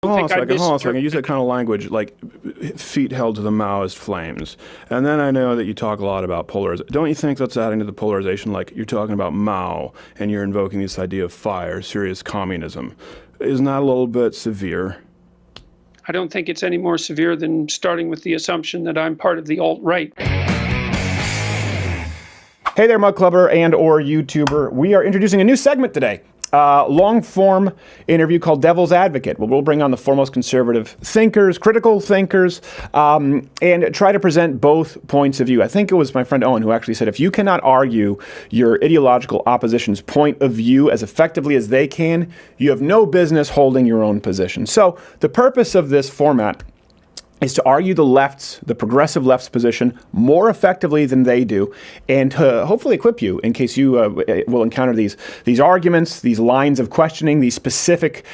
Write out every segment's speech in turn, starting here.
Hold on a think I second, hold on a second. You missed. use that kind of language like feet held to the Maoist flames. And then I know that you talk a lot about polarization. Don't you think that's adding to the polarization? Like you're talking about Mao and you're invoking this idea of fire, serious communism. Isn't that a little bit severe? I don't think it's any more severe than starting with the assumption that I'm part of the alt-right. Hey there, Mug Clubber and or YouTuber. We are introducing a new segment today. Long-form interview called Devil's Advocate, where we'll bring on the foremost conservative thinkers, critical thinkers, and try to present both points of view. I think it was my friend Owen who actually said, if you cannot argue your ideological opposition's point of view as effectively as they can, you have no business holding your own position. So the purpose of this format is to argue the progressive left's position more effectively than they do, and to hopefully equip you in case you will encounter these arguments, these lines of questioning, these specific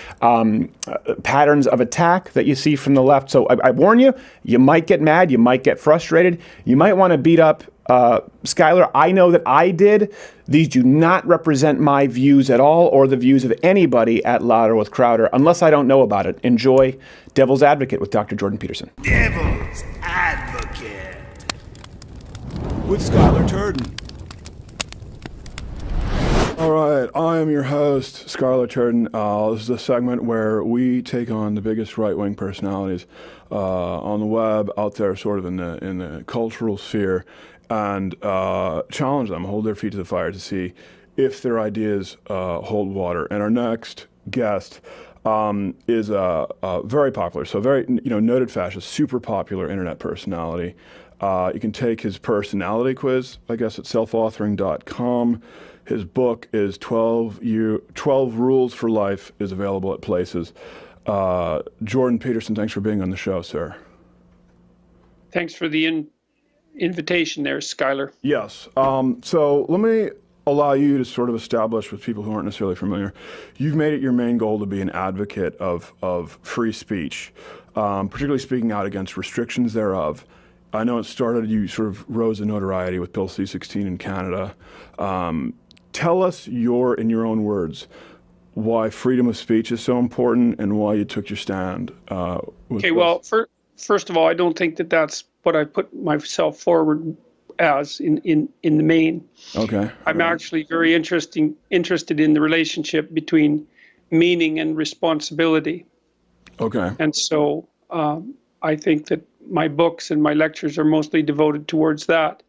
patterns of attack that you see from the left. So I warn you, you might get mad, you might get frustrated, you might want to beat up Skylar. I know that I did. These do not represent my views at all or the views of anybody at Louder with Crowder unless I don't know about it. Enjoy Devil's Advocate with Dr. Jordan Peterson. Devil's Advocate With Skyler Turden. All right, I am your host, Skyler Turden. This is a segment where we take on the biggest right-wing personalities on the web, out there sort of in the cultural sphere, and challenge them, hold their feet to the fire to see if their ideas hold water. And our next guest is very popular, so very noted fascist, super popular internet personality. You can take his personality quiz, I guess, at selfauthoring.com. His book is 12 Rules for Life, is available at places. Jordan Peterson, thanks for being on the show, sir. Thanks for the invitation there, Skylar. Yes. So let me allow you to sort of establish with people who aren't necessarily familiar. You've made it your main goal to be an advocate of free speech, particularly speaking out against restrictions thereof. I know it started, you sort of rose in notoriety with Bill C-16 in Canada. Tell us in your own words, why freedom of speech is so important and why you took your stand. Okay, well, first of all, I don't think that that's what I put myself forward as in the main. Okay. I'm actually very interested in the relationship between meaning and responsibility. Okay. And so I think that my books and my lectures are mostly devoted towards that.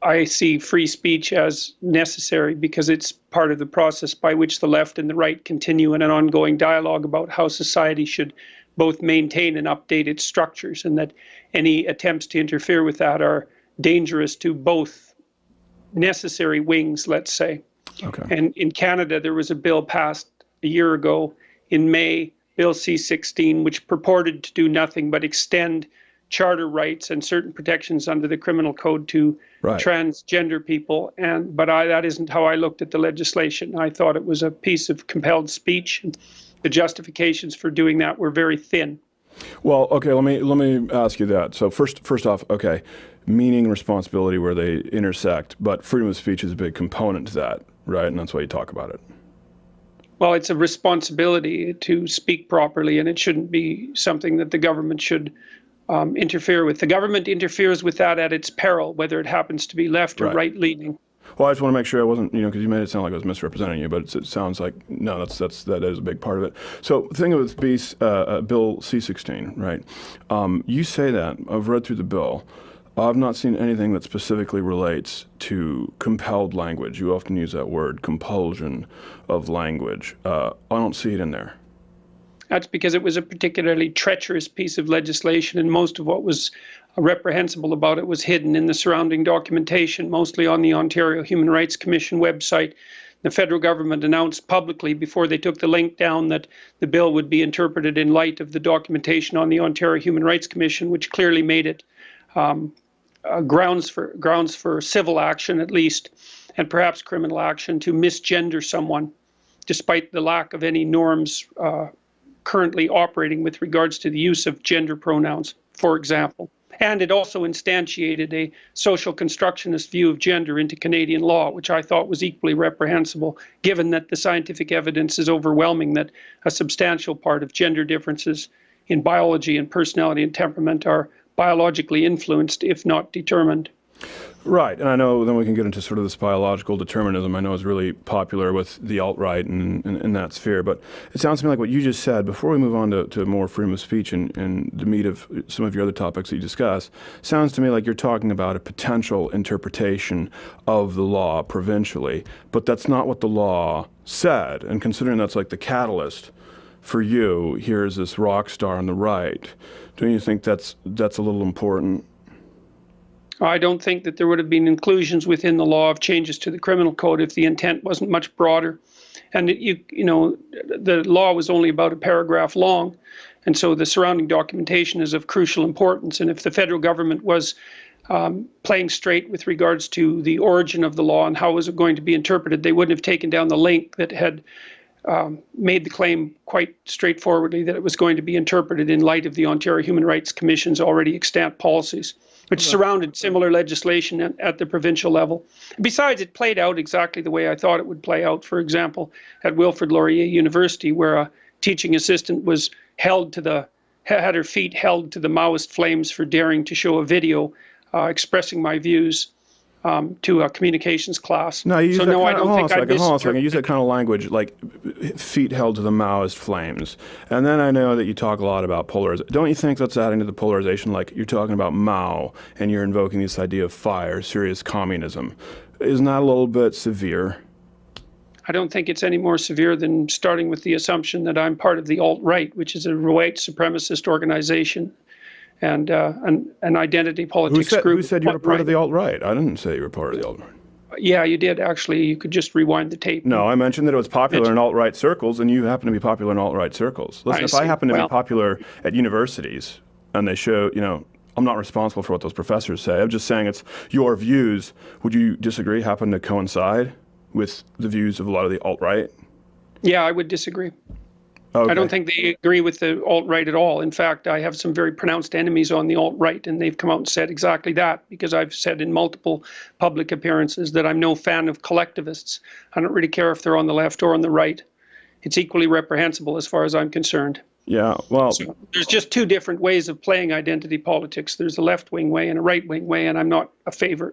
I see free speech as necessary because it's part of the process by which the left and the right continue in an ongoing dialogue about how society should both maintain and update its structures, and that any attempts to interfere with that are dangerous to both necessary wings, let's say. Okay. And in Canada, there was a bill passed a year ago in May, Bill C-16, which purported to do nothing but extend charter rights and certain protections under the criminal code to transgender people. But that isn't how I looked at the legislation. I thought it was a piece of compelled speech. And the justifications for doing that were very thin. Well, okay, let me ask you that. So first off, okay, meaning and responsibility where they intersect, but freedom of speech is a big component to that, right? And that's why you talk about it. Well, it's a responsibility to speak properly, and it shouldn't be something that the government should interfere with. The government interferes with that at its peril, whether it happens to be left or right-leaning. Well, I just want to make sure I wasn't, because you made it sound like I was misrepresenting you, but it sounds like, no, that is a big part of it. So the thing with Bill C-16, right? You say that, I've read through the bill. I've not seen anything that specifically relates to compelled language. You often use that word, compulsion of language. I don't see it in there. That's because it was a particularly treacherous piece of legislation, and most of what was reprehensible about it was hidden in the surrounding documentation, mostly on the Ontario Human Rights Commission website. The federal government announced publicly before they took the link down that the bill would be interpreted in light of the documentation on the Ontario Human Rights Commission, which clearly made it grounds for civil action, at least, and perhaps criminal action to misgender someone, despite the lack of any norms currently operating with regards to the use of gender pronouns, for example. And it also instantiated a social constructionist view of gender into Canadian law, which I thought was equally reprehensible, given that the scientific evidence is overwhelming that a substantial part of gender differences in biology and personality and temperament are biologically influenced, if not determined. Right, and I know then we can get into sort of this biological determinism. I know is really popular with the alt-right and in that sphere, but it sounds to me like what you just said, before we move on to more freedom of speech and the meat of some of your other topics that you discuss, sounds to me like you're talking about a potential interpretation of the law provincially, but that's not what the law said, and considering that's like the catalyst for you, here's this rock star on the right, don't you think that's a little important? I don't think that there would have been inclusions within the law of changes to the criminal code if the intent wasn't much broader. And the law was only about a paragraph long, and so the surrounding documentation is of crucial importance. And if the federal government was playing straight with regards to the origin of the law and how was it going to be interpreted, they wouldn't have taken down the link that had made the claim quite straightforwardly that it was going to be interpreted in light of the Ontario Human Rights Commission's already extant policies, which surrounded similar legislation at the provincial level. Besides, it played out exactly the way I thought it would play out, for example, at Wilfrid Laurier University, where a teaching assistant was had her feet held to the Maoist flames for daring to show a video expressing my views to a communications class. No, you use hold on a second. You use that kind of language, like feet held to the Maoist flames. And then I know that you talk a lot about polarization. Don't you think that's adding to the polarization? Like you're talking about Mao and you're invoking this idea of fire, serious communism. Isn't that a little bit severe? I don't think it's any more severe than starting with the assumption that I'm part of the alt-right, which is a white supremacist organization and an identity politics group. Who said you were part of the alt-right? I didn't say you were part of the alt-right. Yeah, you did, actually. You could just rewind the tape. No, I mentioned that it was popular in alt-right circles, and you happen to be popular in alt-right circles. Listen, if I happen to be popular at universities, and they show, I'm not responsible for what those professors say. I'm just saying it's your views. Would you disagree happen to coincide with the views of a lot of the alt-right? Yeah, I would disagree. Okay. I don't think they agree with the alt-right at all. In fact, I have some very pronounced enemies on the alt-right, and they've come out and said exactly that, because I've said in multiple public appearances that I'm no fan of collectivists. I don't really care if they're on the left or on the right. It's equally reprehensible as far as I'm concerned. Yeah, well... So there's just two different ways of playing identity politics. There's a left-wing way and a right-wing way, and I'm not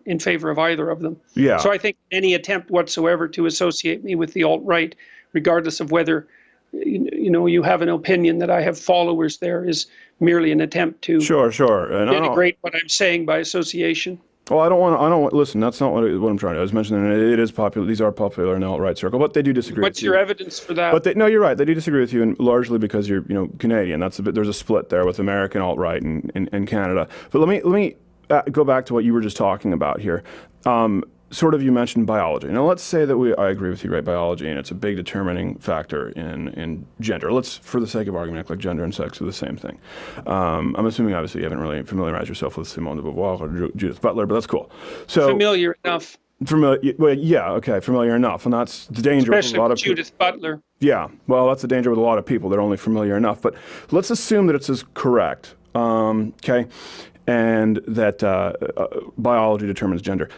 in favor of either of them. Yeah. So I think any attempt whatsoever to associate me with the alt-right, regardless of whether you have an opinion that I have followers there, is merely an attempt to denigrate what I'm saying by association. Well, I don't want. Listen, that's not what I'm trying to. I was mentioning it is popular. These are popular in the alt-right circle, but they do disagree. What's your evidence for that? But no, you're right. They do disagree with you, and largely because you're Canadian. There's a split there with American alt-right and Canada. But let me go back to what you were just talking about here. Sort of, you mentioned biology. Now, let's say that I agree with you, right? Biology, and it's a big determining factor in gender. Let's, for the sake of argument, act like gender and sex are the same thing. I'm assuming, obviously, you haven't really familiarized yourself with Simone de Beauvoir or Judith Butler, but that's cool. So familiar enough. Well, yeah, okay, familiar enough, and that's the danger with a lot of people. Judith Butler. Yeah, well, that's the danger with a lot of people. They're only familiar enough. But let's assume that it's correct, okay, and that biology determines gender.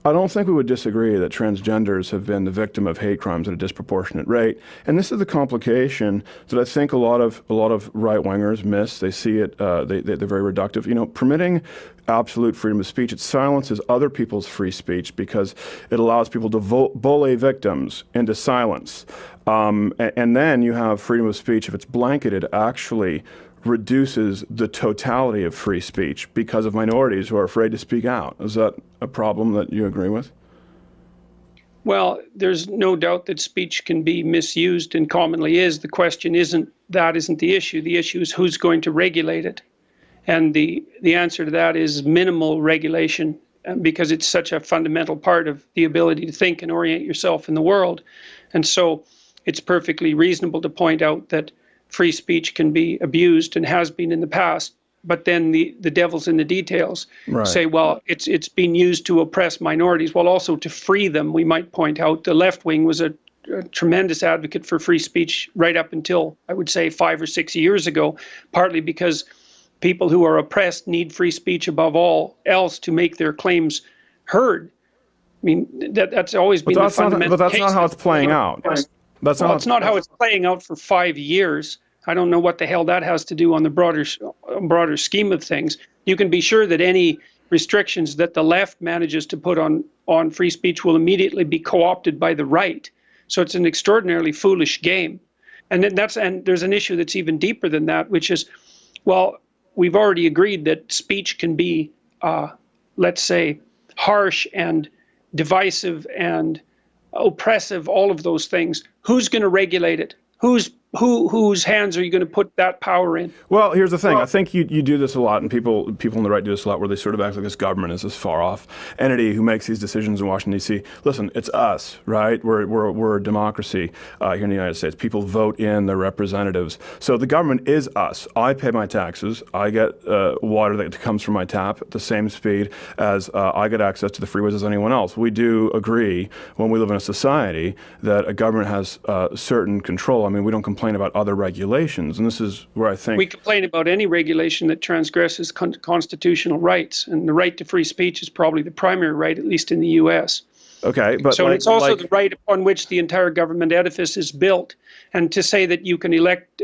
I don't think we would disagree that transgenders have been the victim of hate crimes at a disproportionate rate, and this is the complication that I think a lot of right-wingers miss. They see it; they're very reductive. Permitting absolute freedom of speech, it silences other people's free speech because it allows people to bully victims into silence, and then you have freedom of speech if it's blanketed. Actually reduces the totality of free speech because of minorities who are afraid to speak out. Is that a problem that you agree with? Well, there's no doubt that speech can be misused and commonly is. The question isn't the issue. The issue is who's going to regulate it. And the answer to that is minimal regulation, because it's such a fundamental part of the ability to think and orient yourself in the world. And so it's perfectly reasonable to point out that free speech can be abused and has been in the past, but then the devil's in the details. Right. Say, well, it's been used to oppress minorities, well, also to free them. We might point out the left wing was a tremendous advocate for free speech right up until, I would say, 5 or 6 years ago, partly because people who are oppressed need free speech above all else to make their claims heard. I mean, that's always been the fundamental But that's not how it's playing out. It's not how it's playing out for 5 years. I don't know what the hell that has to do on the broader scheme of things. You can be sure that any restrictions that the left manages to put on free speech will immediately be co-opted by the right. So it's an extraordinarily foolish game. And there's an issue that's even deeper than that, which is, well, we've already agreed that speech can be, let's say, harsh and divisive and oppressive, all of those things. Who's going to regulate it? Whose hands are you going to put that power in? Well, here's the thing. I think you do this a lot, and people on the right do this a lot, where they sort of act like this government is this far-off entity who makes these decisions in Washington, D.C. Listen, it's us, right? We're a democracy here in the United States. People vote in their representatives. So the government is us. I pay my taxes. I get water that comes from my tap at the same speed as I get access to the freeways as anyone else. We do agree, when we live in a society, that a government has certain control. I mean, we don't complain about other regulations, and this is where I think we complain about any regulation that transgresses constitutional rights, and the right to free speech is probably the primary right, at least in the U.S. Okay, but so it's also the right upon which the entire government edifice is built, and to say that you can elect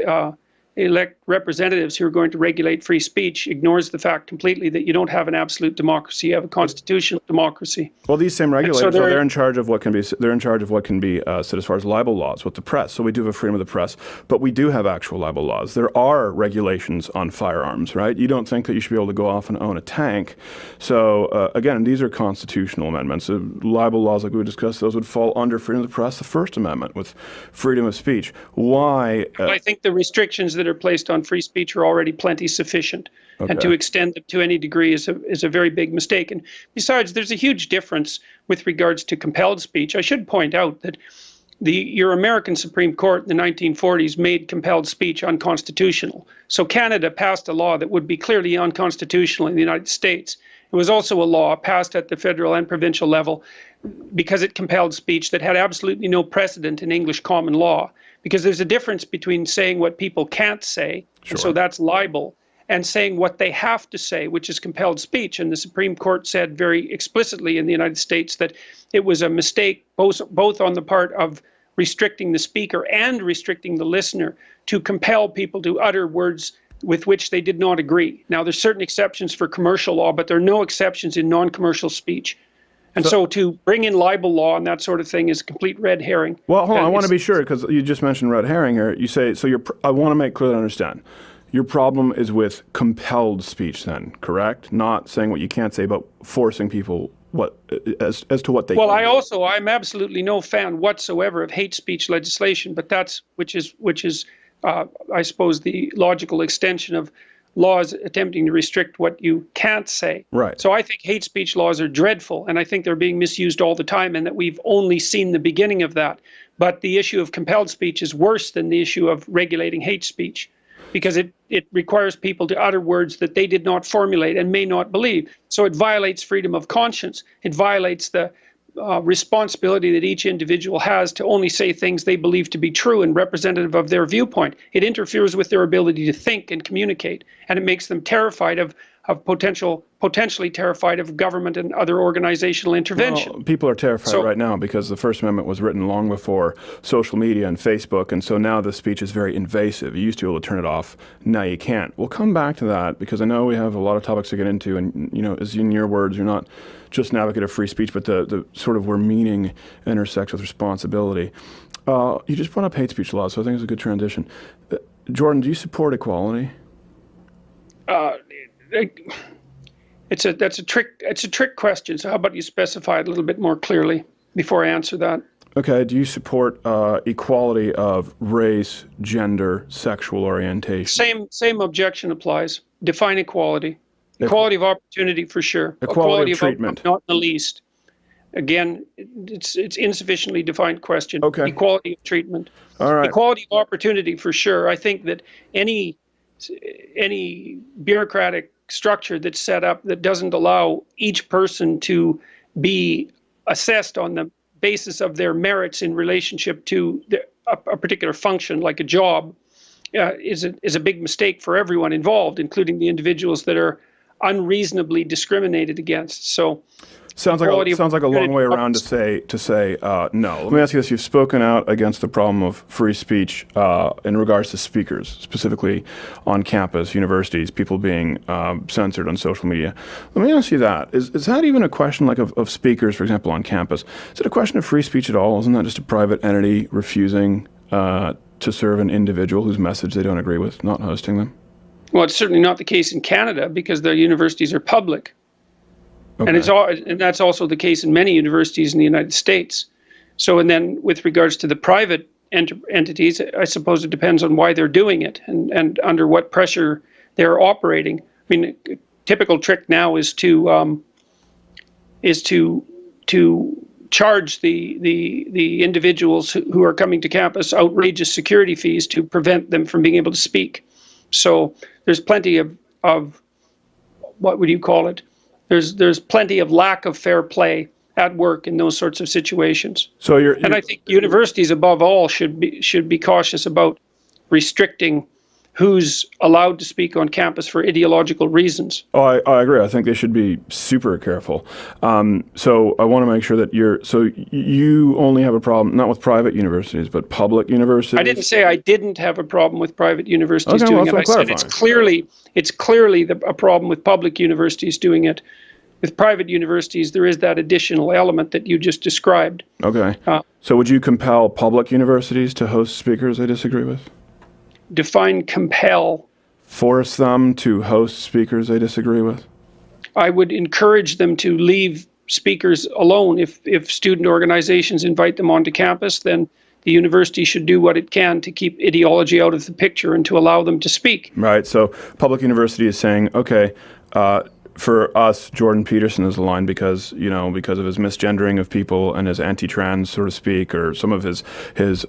representatives who are going to regulate free speech ignores the fact completely that you don't have an absolute democracy, you have a constitutional democracy. Well, these same regulators, they're in charge of what can be said as far as libel laws with the press. So we do have a freedom of the press, but we do have actual libel laws. There are regulations on firearms, right? You don't think that you should be able to go off and own a tank. So again, these are constitutional amendments. Libel laws, like we discussed, those would fall under freedom of the press, the First Amendment, with freedom of speech. Why? I think the restrictions that are placed on free speech are already plenty sufficient. Okay. And to extend them to any degree is a very big mistake. And besides, there's a huge difference with regards to compelled speech. I should point out that your American Supreme Court in the 1940s made compelled speech unconstitutional. So Canada passed a law that would be clearly unconstitutional in the United States. It was also a law passed at the federal and provincial level because it compelled speech that had absolutely no precedent in English common law. Because there's a difference between saying what people can't say, and so that's libel, and saying what they have to say, which is compelled speech. And the Supreme Court said very explicitly in the United States that it was a mistake both on the part of restricting the speaker and restricting the listener to compel people to utter words with which they did not agree. Now, there's certain exceptions for commercial law, but there are no exceptions in non-commercial speech. And so to bring in libel law and that sort of thing is a complete red herring. Well, hold on, I want to be sure, because you just mentioned red herring here. You say, so I want to make clear that I understand. Your problem is with compelled speech then, correct? Not saying what you can't say, but forcing people as to what they can. Well, I'm absolutely no fan whatsoever of hate speech legislation, but which is I suppose the logical extension of laws attempting to restrict what you can't say. Right. So I think hate speech laws are dreadful, and I think they're being misused all the time, and that we've only seen the beginning of that. But the issue of compelled speech is worse than the issue of regulating hate speech, because it requires people to utter words that they did not formulate and may not believe. So it violates freedom of conscience. It violates the responsibility that each individual has to only say things they believe to be true and representative of their viewpoint. It interferes with their ability to think and communicate, and it makes them terrified of potentially terrified of government and other organizational intervention. Well, people are terrified right now because the First Amendment was written long before social media and Facebook, and so now the speech is very invasive. You used to be able to turn it off. Now you can't. We'll come back to that because I know we have a lot of topics to get into, and as in your words, you're not just an advocate of free speech, but the sort of where meaning intersects with responsibility. You just brought up hate speech laws, so I think it's a good transition. Jordan, do you support equality? It's a trick question. So how about you specify it a little bit more clearly before I answer that? Okay. Do you support equality of race, gender, sexual orientation? Same objection applies. Define equality. Equality of opportunity for sure. Equality of treatment. Not in the least. Again, it's insufficiently defined question. Okay. Equality of treatment. All right. Equality of opportunity for sure. I think that any bureaucratic structure that's set up that doesn't allow each person to be assessed on the basis of their merits in relationship to a particular function, like a job, is a big mistake for everyone involved, including the individuals that are unreasonably discriminated against. So sounds like a long way around to say no. Let me ask you this: you've spoken out against the problem of free speech in regards to speakers, specifically on campus, universities, people being censored on social media. Let me ask you that: is that even a question like of speakers, for example, on campus? Is it a question of free speech at all? Isn't that just a private entity refusing to serve an individual whose message they don't agree with, not hosting them? Well, it's certainly not the case in Canada because their universities are public. Okay. And that's also the case in many universities in the United States. So, and then with regards to the private entities, I suppose it depends on why they're doing it and under what pressure they're operating. I mean, a typical trick now is to charge the individuals who are coming to campus outrageous security fees to prevent them from being able to speak. So there's plenty of what would you call it? There's plenty of lack of fair play at work in those sorts of situations. So I think universities above all should be cautious about restricting who's allowed to speak on campus for ideological reasons. Oh, I agree. I think they should be super careful. So I want to make sure that you only have a problem, not with private universities, but public universities? I didn't say I didn't have a problem with private universities doing it. I said it's clearly a problem with public universities doing it. With private universities, there is that additional element that you just described. Okay. So would you compel public universities to host speakers they disagree with? Define compel. Force them to host speakers they disagree with? I would encourage them to leave speakers alone. If student organizations invite them onto campus, then the university should do what it can to keep ideology out of the picture and to allow them to speak. Right. So public university is saying, okay, for us, Jordan Peterson is aligned because of his misgendering of people and his anti-trans, so to speak, or some of his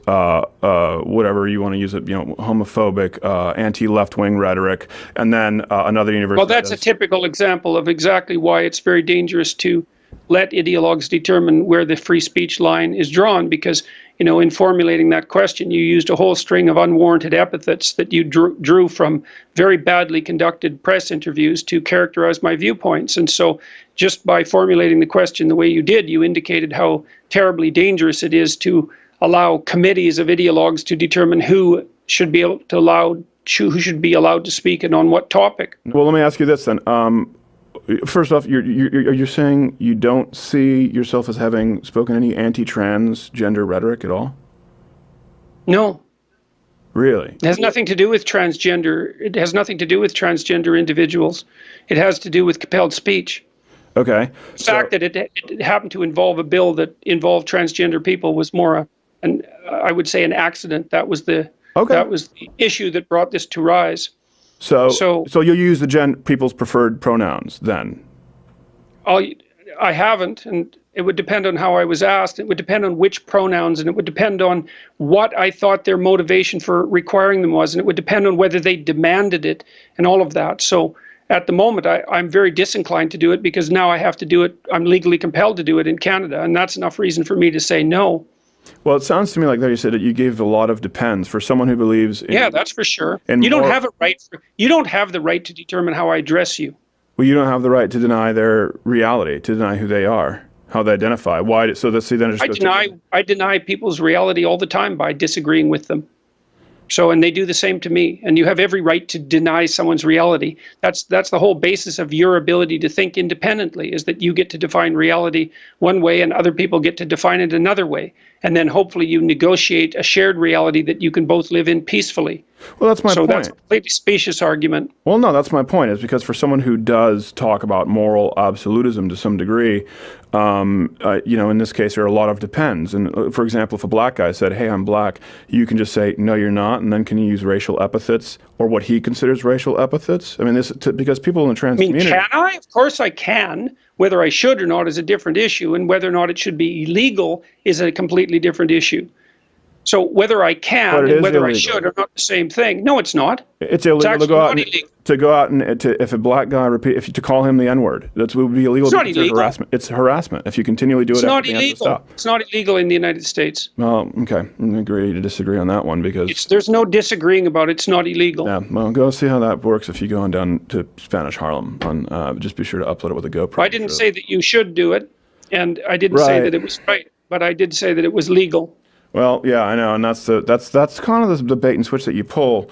whatever you want to use it, homophobic, anti-left-wing rhetoric, and then another university. Well, that's a typical example of exactly why it's very dangerous to let ideologues determine where the free speech line is drawn, because in formulating that question, you used a whole string of unwarranted epithets that you drew from very badly conducted press interviews to characterize my viewpoints. And so just by formulating the question the way you did, you indicated how terribly dangerous it is to allow committees of ideologues to determine who should be allowed to speak and on what topic. Well, let me ask you this then. First off, you're saying you don't see yourself as having spoken any anti-transgender rhetoric at all? No. Really? It has nothing to do with transgender. It has nothing to do with transgender individuals. It has to do with compelled speech. Okay. The fact that it happened to involve a bill that involved transgender people was more I would say an accident. That was the issue that brought this to rise. So you'll use the people's preferred pronouns then? I haven't, and it would depend on how I was asked. It would depend on which pronouns, and it would depend on what I thought their motivation for requiring them was, and it would depend on whether they demanded it and all of that. So at the moment, I'm very disinclined to do it because now I have to do it. I'm legally compelled to do it in Canada, and that's enough reason for me to say no. Well, it sounds to me like that you said that you gave a lot of depends for someone who believes in... Yeah, that's for sure. You don't have the right to determine how I address you. Well, you don't have the right to deny their reality, to deny who they are, how they identify. Why? So let's see. Then I deny people's reality all the time by disagreeing with them. So, and they do the same to me. And you have every right to deny someone's reality. That's the whole basis of your ability to think independently, is that you get to define reality one way and other people get to define it another way. And then hopefully you negotiate a shared reality that you can both live in peacefully. Well, that's my point. So that's a completely specious argument. Well, no, that's my point, is because for someone who does talk about moral absolutism to some degree, in this case, there are a lot of depends. And for example, if a black guy said, hey, I'm black, you can just say, no, you're not. And then can you use racial epithets or what he considers racial epithets? I mean, because people in the trans community... Can I? Of course I can. Whether I should or not is a different issue, and whether or not it should be illegal is a completely different issue. So whether I can and whether I illegal. should are not the same thing. No, it's not. It's illegal to go out and if a black guy to call him the N-word. That would be illegal. It's not illegal. Harassment. It's harassment. If you continually do it, it's not illegal. It's not illegal in the United States. Well, okay, I agree to disagree on that one because there's no disagreeing about it. It's not illegal. Yeah, well, go see how that works if you go on down to Spanish Harlem. Just be sure to upload it with a GoPro. I didn't say that you should do it, and I didn't say that it was right, but I did say that it was legal. Well, yeah, I know, and that's kind of the bait and switch that you pull,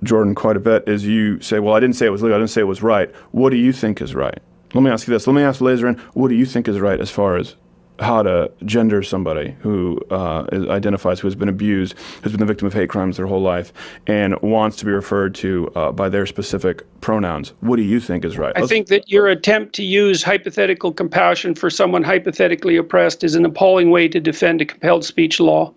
Jordan, quite a bit. Is you say, well, I didn't say it was legal, I didn't say it was right. What do you think is right? Let me ask you this. Let me ask Laserin, what do you think is right as far as how to gender somebody who identifies, who has been abused, who's been the victim of hate crimes their whole life, and wants to be referred to by their specific pronouns? What do you think is right? I think that your attempt to use hypothetical compassion for someone hypothetically oppressed is an appalling way to defend a compelled speech law.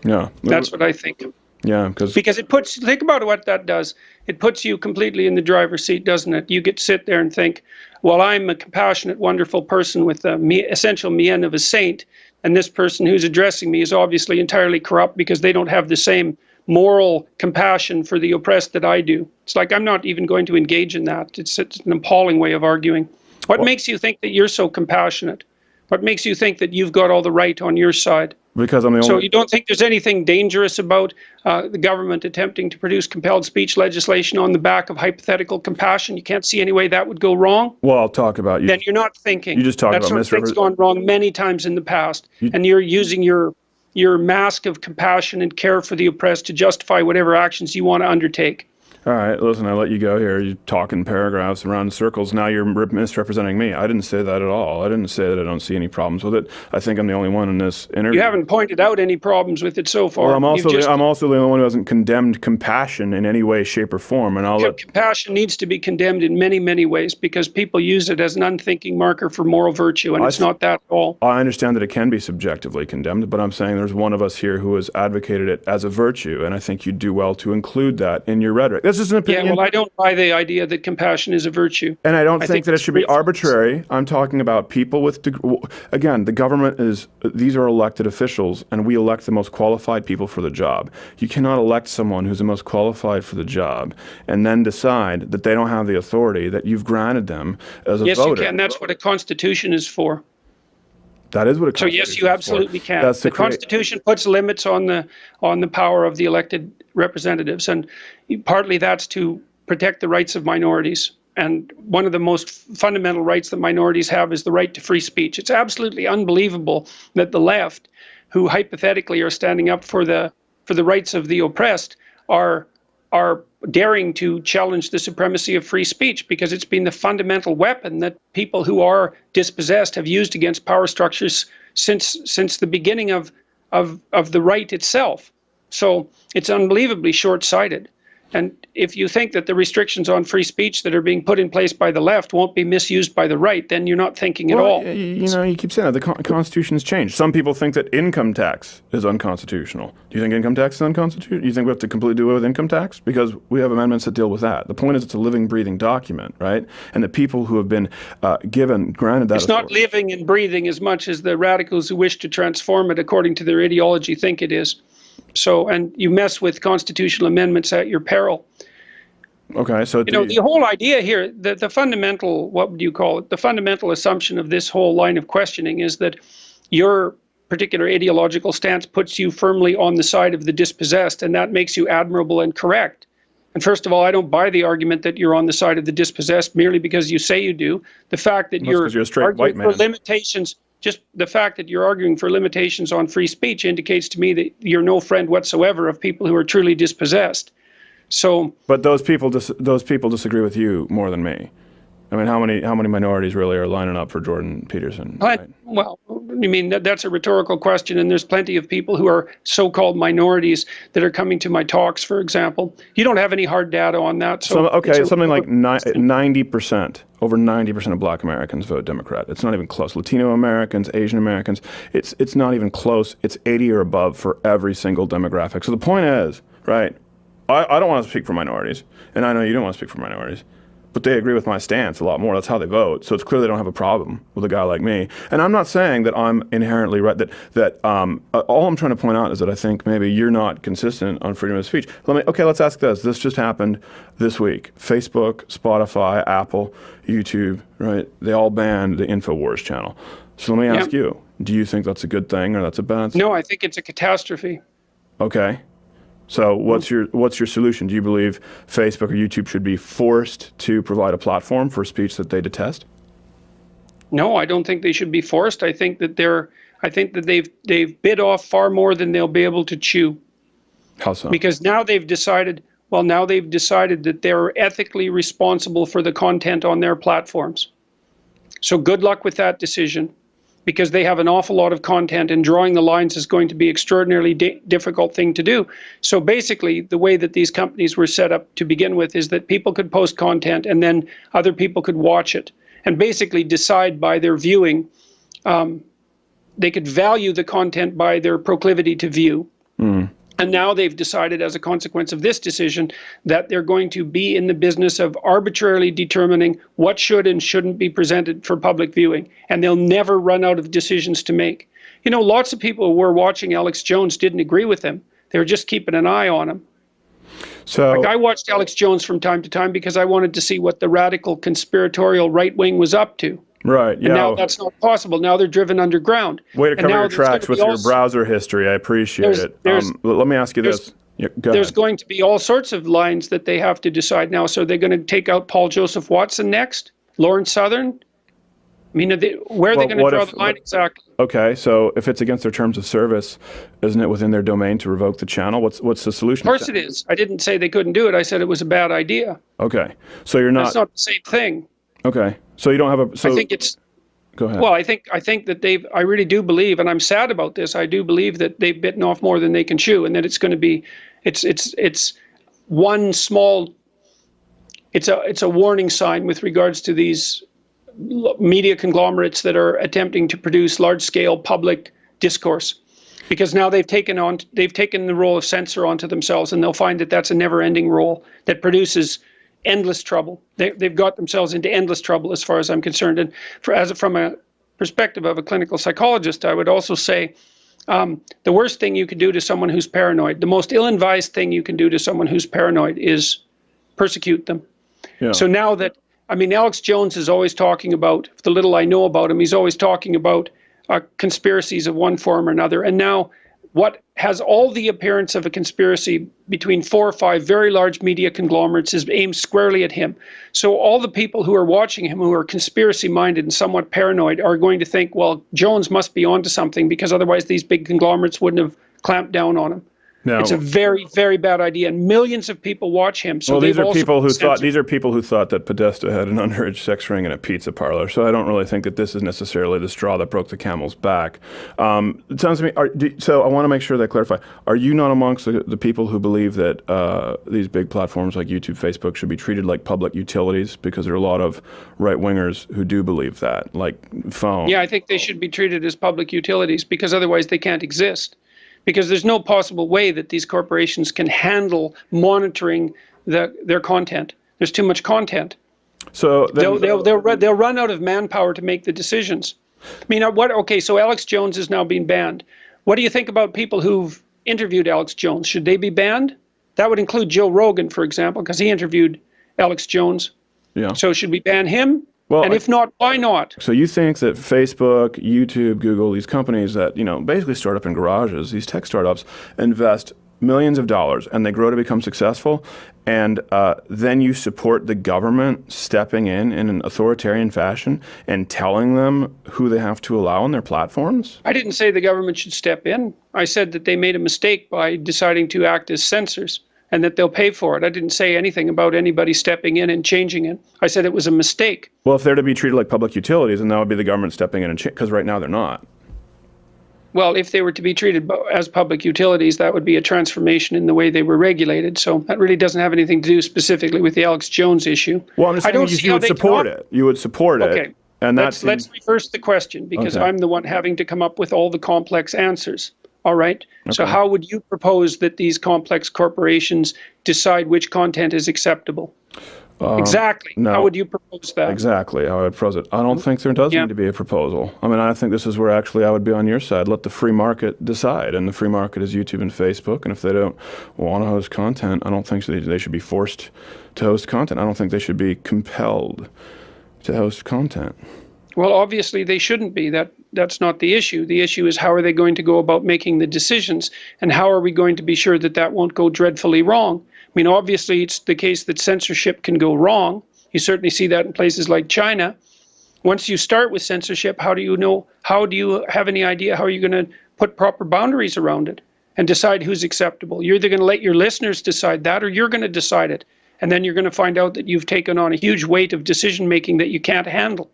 Yeah. That's what I think. Yeah, because think about what that does. It puts you completely in the driver's seat, doesn't it? You get to sit there and think, well, I'm a compassionate, wonderful person with the essential mien of a saint, and this person who's addressing me is obviously entirely corrupt because they don't have the same moral compassion for the oppressed that I do. It's like I'm not even going to engage in that. It's an appalling way of arguing. What makes you think that you're so compassionate? What makes you think that you've got all the right on your side? Because I'm the only... So you don't think there's anything dangerous about the government attempting to produce compelled speech legislation on the back of hypothetical compassion? You can't see any way that would go wrong? Well, I'll talk about you. Then you're not thinking. You just talk about misrepresentation. That's gone wrong many times in the past. And you're using your mask of compassion and care for the oppressed to justify whatever actions you want to undertake. All right, listen, I let you go here. You talk in paragraphs around in circles. Now you're misrepresenting me. I didn't say that at all. I didn't say that I don't see any problems with it. I think I'm the only one in this interview. You haven't pointed out any problems with it so far. Well, I'm also the only one who hasn't condemned compassion in any way, shape, or form. And compassion needs to be condemned in many, many ways because people use it as an unthinking marker for moral virtue, and it's not that at all. I understand that it can be subjectively condemned, but I'm saying there's one of us here who has advocated it as a virtue, and I think you do well to include that in your rhetoric. This is an opinion. Yeah, well, I don't buy the idea that compassion is a virtue. And I don't think that it should be arbitrary. I'm talking about people with, again, the government these are elected officials, and we elect the most qualified people for the job. You cannot elect someone who's the most qualified for the job and then decide that they don't have the authority that you've granted them as a voter. Yes, you can. That's what a constitution is for. That is what a constitution is for. So yes, you absolutely can. The Constitution puts limits on the power of the elected representatives, and partly that's to protect the rights of minorities. And one of the most fundamental rights that minorities have is the right to free speech. It's absolutely unbelievable that the left, who hypothetically are standing up for the rights of the oppressed, are daring to challenge the supremacy of free speech, because it's been the fundamental weapon that people who are dispossessed have used against power structures since the beginning of the right itself. So it's unbelievably short-sighted. And if you think that the restrictions on free speech that are being put in place by the left won't be misused by the right, then you're not thinking at all. You keep saying that. The Constitution's changed. Some people think that income tax is unconstitutional. Do you think income tax is unconstitutional? Do you think we have to completely do away with income tax? Because we have amendments that deal with that. The point is it's a living, breathing document, right? And the people who have been granted that It's not living and breathing as much as the radicals who wish to transform it according to their ideology think it is. So, and you mess with constitutional amendments at your peril. Okay, so the whole idea here, the fundamental, what would you call it? The fundamental assumption of this whole line of questioning is that your particular ideological stance puts you firmly on the side of the dispossessed, and that makes you admirable and correct. And first of all, I don't buy the argument that you're on the side of the dispossessed merely because you say you do. The fact that you're a straight white man. For limitations. Just the fact that you're arguing for limitations on free speech indicates to me that you're no friend whatsoever of people who are truly dispossessed. So, but those people disagree with you more than me. I mean, how many minorities really are lining up for Jordan Peterson? Right? Well, I mean, that's a rhetorical question, and there's plenty of people who are so-called minorities that are coming to my talks, for example. You don't have any hard data on that. So something like 90%, over 90% of Black Americans vote Democrat. It's not even close. Latino Americans, Asian Americans, it's not even close. It's 80 or above for every single demographic. So the point is, right, I don't want to speak for minorities, and I know you don't want to speak for minorities, but they agree with my stance a lot more. That's how they vote. So it's clear they don't have a problem with a guy like me. And I'm not saying that I'm inherently right. All I'm trying to point out is that I think maybe you're not consistent on freedom of speech. Let's ask this. This just happened this week. Facebook, Spotify, Apple, YouTube, right? They all banned the InfoWars channel. So let me ask you, do you think that's a good thing or that's a bad thing? No, I think it's a catastrophe. Okay. So what's your solution? Do you believe Facebook or YouTube should be forced to provide a platform for speech that they detest? No, I don't think they should be forced. I think that they've bit off far more than they'll be able to chew. How so? Because now they've decided that they're ethically responsible for the content on their platforms. So good luck with that decision, because they have an awful lot of content, and drawing the lines is going to be extraordinarily difficult thing to do. So basically, the way that these companies were set up to begin with is that people could post content and then other people could watch it and basically decide by their viewing. They could value the content by their proclivity to view. And now they've decided, as a consequence of this decision, that they're going to be in the business of arbitrarily determining what should and shouldn't be presented for public viewing. And they'll never run out of decisions to make. You know, lots of people who were watching Alex Jones didn't agree with him. They were just keeping an eye on him. So, like, I watched Alex Jones from time to time because I wanted to see what the radical conspiratorial right wing was up to. Right, yeah. And now that's not possible. Now they're driven underground. Way to cover your tracks with your browser history. I appreciate it. Let me ask you this. There's going to be all sorts of lines that they have to decide now. So they're going to take out Paul Joseph Watson next? Lawrence Southern? I mean, where are they going to draw the line exactly? Okay, so if it's against their terms of service, isn't it within their domain to revoke the channel? What's the solution? Of course it is. I didn't say they couldn't do it. I said it was a bad idea. Okay, so you're not... That's not the same thing. Okay, so you don't have a... So, I think it's... Go ahead. Well, I think that I really do believe, and I'm sad about this, I do believe that they've bitten off more than they can chew, and that it's going to be... It's one small... It's a warning sign with regards to these media conglomerates that are attempting to produce large-scale public discourse, because now they've taken the role of censor onto themselves, and they'll find that that's a never-ending role that produces endless trouble. They've got themselves into endless trouble, as far as I'm concerned. And from a perspective of a clinical psychologist, I would also say the worst thing you could do to someone who's paranoid, the most ill-advised thing you can do to someone who's paranoid, is persecute them. Yeah. So now that, I mean, Alex Jones is always talking about, the little I know about him, he's always talking about conspiracies of one form or another. And now what has all the appearance of a conspiracy between 4 or 5 very large media conglomerates is aimed squarely at him. So all the people who are watching him, who are conspiracy-minded and somewhat paranoid, are going to think, well, Jones must be onto something, because otherwise these big conglomerates wouldn't have clamped down on him. No. It's a very, very bad idea, and millions of people watch him. So well, these are people who thought that Podesta had an underage sex ring in a pizza parlor. So I don't really think that this is necessarily the straw that broke the camel's back. It sounds to me. So I want to make sure that I clarify. Are you not amongst the people who believe that these big platforms like YouTube, Facebook should be treated like public utilities? Because there are a lot of right wingers who do believe that, like phone. Yeah, I think they should be treated as public utilities, because otherwise they can't exist. Because there's no possible way that these corporations can handle monitoring their content. There's too much content. So they'll run out of manpower to make the decisions. I mean, okay, so Alex Jones is now being banned. What do you think about people who've interviewed Alex Jones? Should they be banned? That would include Joe Rogan, for example, because he interviewed Alex Jones. Yeah. So should we ban him? Well, and if not, why not? So you think that Facebook, YouTube, Google, these companies that, basically start up in garages, these tech startups, invest millions of dollars and they grow to become successful, and then you support the government stepping in an authoritarian fashion and telling them who they have to allow on their platforms? I didn't say the government should step in. I said that they made a mistake by deciding to act as censors, and that they'll pay for it. I didn't say anything about anybody stepping in and changing it. I said it was a mistake. Well, if they're to be treated like public utilities, then that would be the government stepping in and because right now they're not. Well, if they were to be treated as public utilities, that would be a transformation in the way they were regulated. So that really doesn't have anything to do specifically with the Alex Jones issue. Well, I'm just saying you would support it. You would support it. Okay. And let's reverse the question, because I'm the one having to come up with all the complex answers. All right. Okay. So how would you propose that these complex corporations decide which content is acceptable? Exactly. No. How would you propose that? Exactly how I would propose it. I don't think there does need to be a proposal. I mean, I think this is where actually I would be on your side. Let the free market decide, and the free market is YouTube and Facebook. And if they don't want to host content, I don't think they should be forced to host content. I don't think they should be compelled to host content. Well, obviously they shouldn't be. That's not the issue. The issue is how are they going to go about making the decisions, and how are we going to be sure that that won't go dreadfully wrong? I mean, obviously it's the case that censorship can go wrong. You certainly see that in places like China. Once you start with censorship, how do you have any idea how you're going to put proper boundaries around it and decide who's acceptable? You're either going to let your listeners decide that, or you're going to decide it. And then you're going to find out that you've taken on a huge weight of decision making that you can't handle.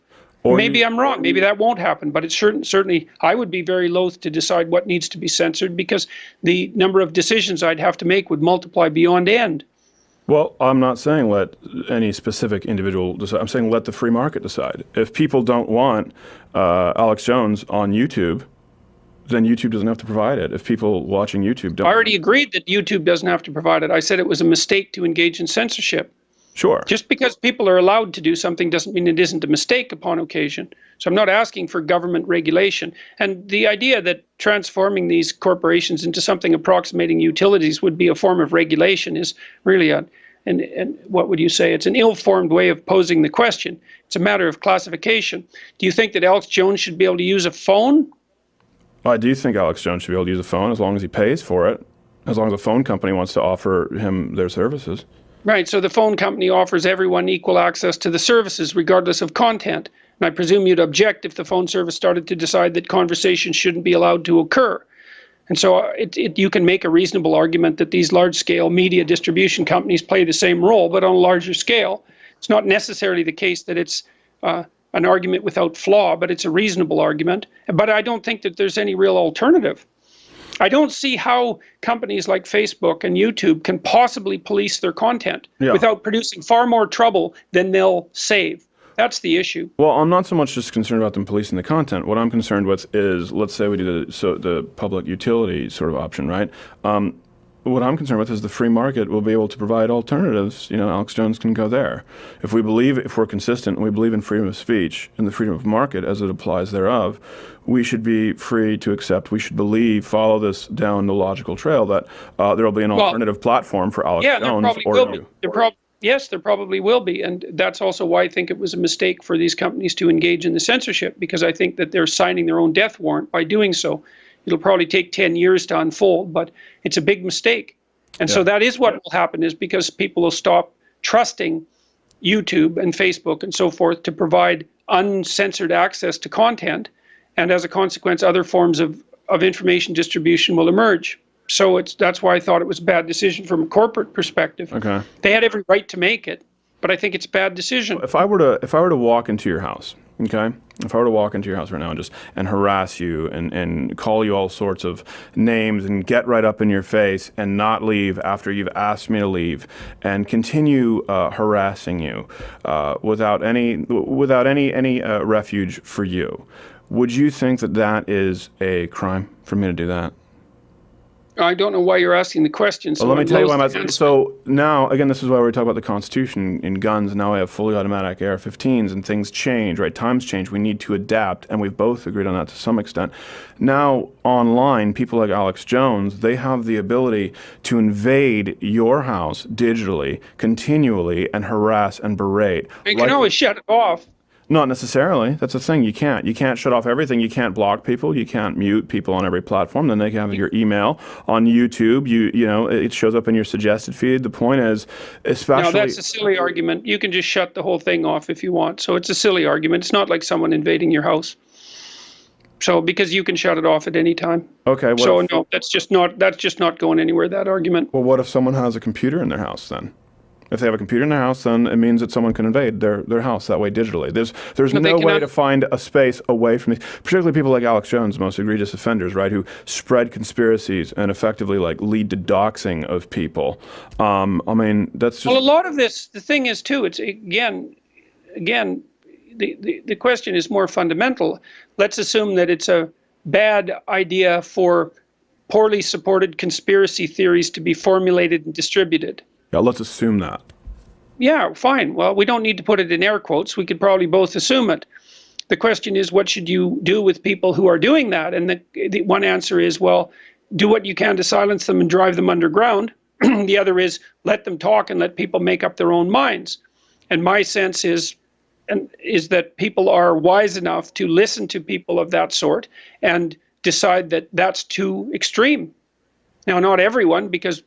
Or maybe I'm wrong. Maybe that won't happen. But it's certainly, I would be very loath to decide what needs to be censored, because the number of decisions I'd have to make would multiply beyond end. Well, I'm not saying let any specific individual decide. I'm saying let the free market decide. If people don't want Alex Jones on YouTube, then YouTube doesn't have to provide it. If people watching YouTube don't. I already agreed that YouTube doesn't have to provide it. I said it was a mistake to engage in censorship. Sure. Just because people are allowed to do something doesn't mean it isn't a mistake upon occasion. So I'm not asking for government regulation. And the idea that transforming these corporations into something approximating utilities would be a form of regulation is really and what would you say? It's an ill-formed way of posing the question. It's a matter of classification. Do you think that Alex Jones should be able to use a phone? I do think Alex Jones should be able to use a phone as long as he pays for it, as long as a phone company wants to offer him their services. Right, so the phone company offers everyone equal access to the services regardless of content. And I presume you'd object if the phone service started to decide that conversations shouldn't be allowed to occur. And so you can make a reasonable argument that these large-scale media distribution companies play the same role, but on a larger scale. It's not necessarily the case that it's an argument without flaw, but it's a reasonable argument. But I don't think that there's any real alternative. I don't see how companies like Facebook and YouTube can possibly police their content without producing far more trouble than they'll save. That's the issue. Well, I'm not so much just concerned about them policing the content. What I'm concerned with is, let's say we do the public utility sort of option, right? What I'm concerned with is the free market will be able to provide alternatives. You know, Alex Jones can go there. If we're consistent, and we believe in freedom of speech and the freedom of market as it applies thereof, we should be free to accept, we should follow this down the logical trail that there will be an alternative platform for Alex Jones or you. Yes, there probably will be. And that's also why I think it was a mistake for these companies to engage in the censorship, because I think that they're signing their own death warrant by doing so. It'll probably take 10 years to unfold, but it's a big mistake. And so that is what will happen, is because people will stop trusting YouTube and Facebook and so forth to provide uncensored access to content. And as a consequence, other forms of information distribution will emerge. So that's why I thought it was a bad decision from a corporate perspective. Okay. They had every right to make it, but I think it's a bad decision. If I were to walk into your house, okay? If I were to walk into your house right now and harass you and call you all sorts of names and get right up in your face and not leave after you've asked me to leave and continue harassing you without any refuge for you, would you think that that is a crime for me to do that? I don't know why you're asking the question. So well, let me tell you why I'm asking. So now, again, this is why we talk about the Constitution in guns. Now we have fully automatic AR-15s, and things change, right? Times change. We need to adapt, and we've both agreed on that to some extent. Now, online, people like Alex Jones, they have the ability to invade your house digitally, continually, and harass and berate. You can always shut it off. Not necessarily. That's the thing. You can't. You can't shut off everything. You can't block people. You can't mute people on every platform. Then they can have your email on YouTube. You know, it shows up in your suggested feed. The point is, especially. No, that's a silly argument. You can just shut the whole thing off if you want. So it's a silly argument. It's not like someone invading your house. So because you can shut it off at any time. Okay. So no, that's just not going anywhere, that argument. Well, what if someone has a computer in their house then? If they have a computer in their house, then it means that someone can invade their house that way digitally. There's no way to find a space away from these, particularly people like Alex Jones, most egregious offenders, right, who spread conspiracies and effectively like lead to doxing of people. I mean, that's just. Well, a lot of this, the thing is too, it's again, the question is more fundamental. Let's assume that it's a bad idea for poorly supported conspiracy theories to be formulated and distributed. Yeah, let's assume that. Yeah, fine. Well, we don't need to put it in air quotes. We could probably both assume it. The question is, what should you do with people who are doing that? And the one answer is, well, do what you can to silence them and drive them underground. The other is, let them talk and let people make up their own minds. And my sense is that people are wise enough to listen to people of that sort and decide that that's too extreme. Now, not everyone, because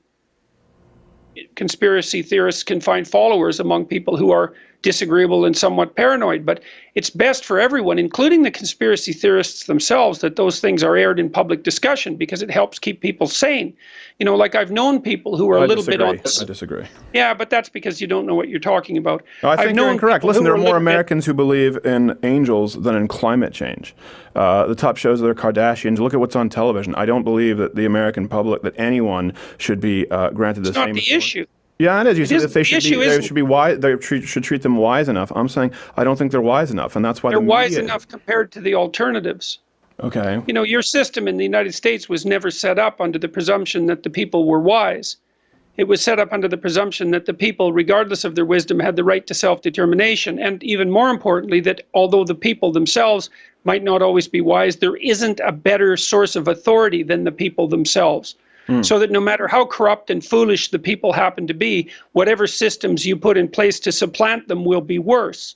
conspiracy theorists can find followers among people who are disagreeable and somewhat paranoid, but it's best for everyone, including the conspiracy theorists themselves, that those things are aired in public discussion, because it helps keep people sane. You know, like I've known people who are a little bit on this. I disagree. Yeah, but that's because you don't know what you're talking about. No, I think you're incorrect. Listen, there are more Americans who believe in angels than in climate change. The top shows are the Kardashians. Look at what's on television. I don't believe that the American public, that anyone should be granted the same. It's not the issue. Yeah, it is. You said that they should be wise. They should treat them wise enough. I'm saying I don't think they're wise enough, and that's why they're wise enough compared to the alternatives. Okay. You know, your system in the United States was never set up under the presumption that the people were wise. It was set up under the presumption that the people, regardless of their wisdom, had the right to self-determination, and even more importantly, that although the people themselves might not always be wise, there isn't a better source of authority than the people themselves. So that no matter how corrupt and foolish the people happen to be, whatever systems you put in place to supplant them will be worse.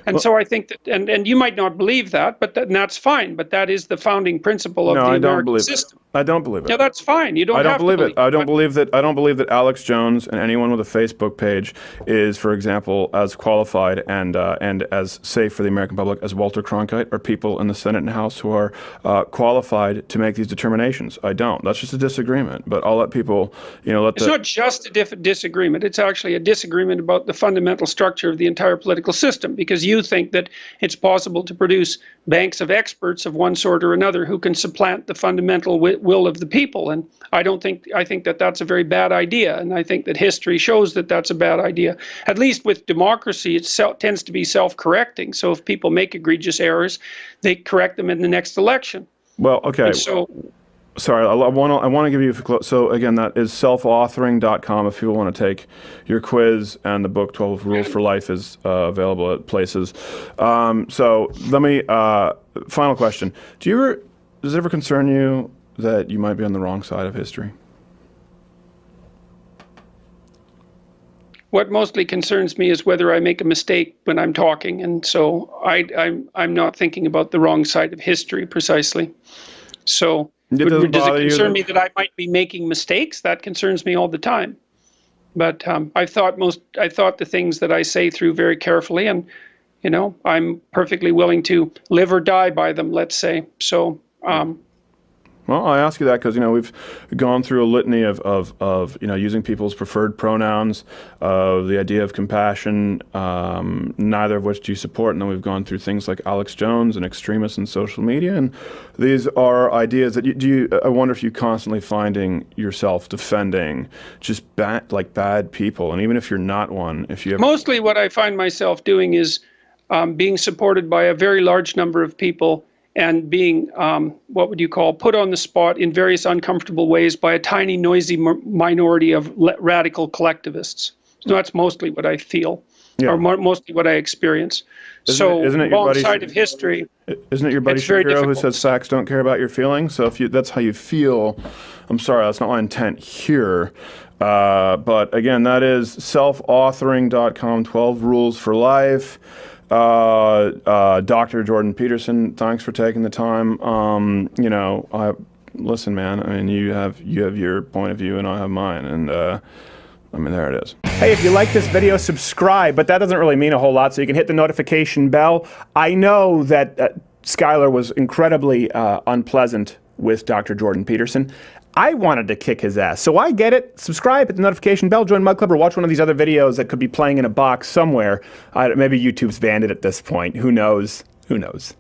And so I think that, and you might not believe that, but that's fine. But that is the founding principle of the American system. I don't believe it. Yeah, that's fine. You don't have to believe it. I don't believe that. I don't believe that Alex Jones and anyone with a Facebook page is, for example, as qualified and as safe for the American public as Walter Cronkite or people in the Senate and House who are qualified to make these determinations. I don't. That's just a disagreement. But I'll let people, It's not just a disagreement. It's actually a disagreement about the fundamental structure of the entire political system, because you think that it's possible to produce banks of experts of one sort or another who can supplant the fundamental will of the people. And I think that that's a very bad idea. And I think that history shows that that's a bad idea. At least with democracy, it tends to be self-correcting. So if people make egregious errors, they correct them in the next election. Well, okay. And so, sorry, I want to give you so again, that is selfauthoring.com if people want to take your quiz, and the book 12 Rules for Life is available at places. So let me final question. Does it ever concern you that you might be on the wrong side of history? What mostly concerns me is whether I make a mistake when I'm talking, and so I'm not thinking about the wrong side of history precisely. So does it concern me that I might be making mistakes? That concerns me all the time. But I thought the things that I say through very carefully, and I'm perfectly willing to live or die by them, let's say. So. Well, I ask you that because we've gone through a litany of using people's preferred pronouns, the idea of compassion, neither of which do you support, and then we've gone through things like Alex Jones and extremists in social media, and these are ideas that I wonder if you constantly finding yourself defending just bad people, and even if you're not one, if you have mostly what I find myself doing is being supported by a very large number of people, and being, what would you call, put on the spot in various uncomfortable ways by a tiny, noisy minority of radical collectivists. So that's mostly what I feel, or mostly what I experience. Isn't it wrong side of history. Isn't it your buddy Shapiro who says facts don't care about your feelings? So if that's how you feel, I'm sorry, that's not my intent here. But again, that is selfauthoring.com, 12 Rules for Life. Dr. Jordan Peterson, thanks for taking the time. Listen, man, I mean, you have your point of view and I have mine, and there it is. Hey, if you like this video, subscribe, but that doesn't really mean a whole lot, so you can hit the notification bell. I know that Skylar was incredibly unpleasant with Dr. Jordan Peterson. I wanted to kick his ass, so I get it. Subscribe, hit the notification bell, join Mud Club, or watch one of these other videos that could be playing in a box somewhere. Maybe YouTube's banned it at this point. Who knows? Who knows?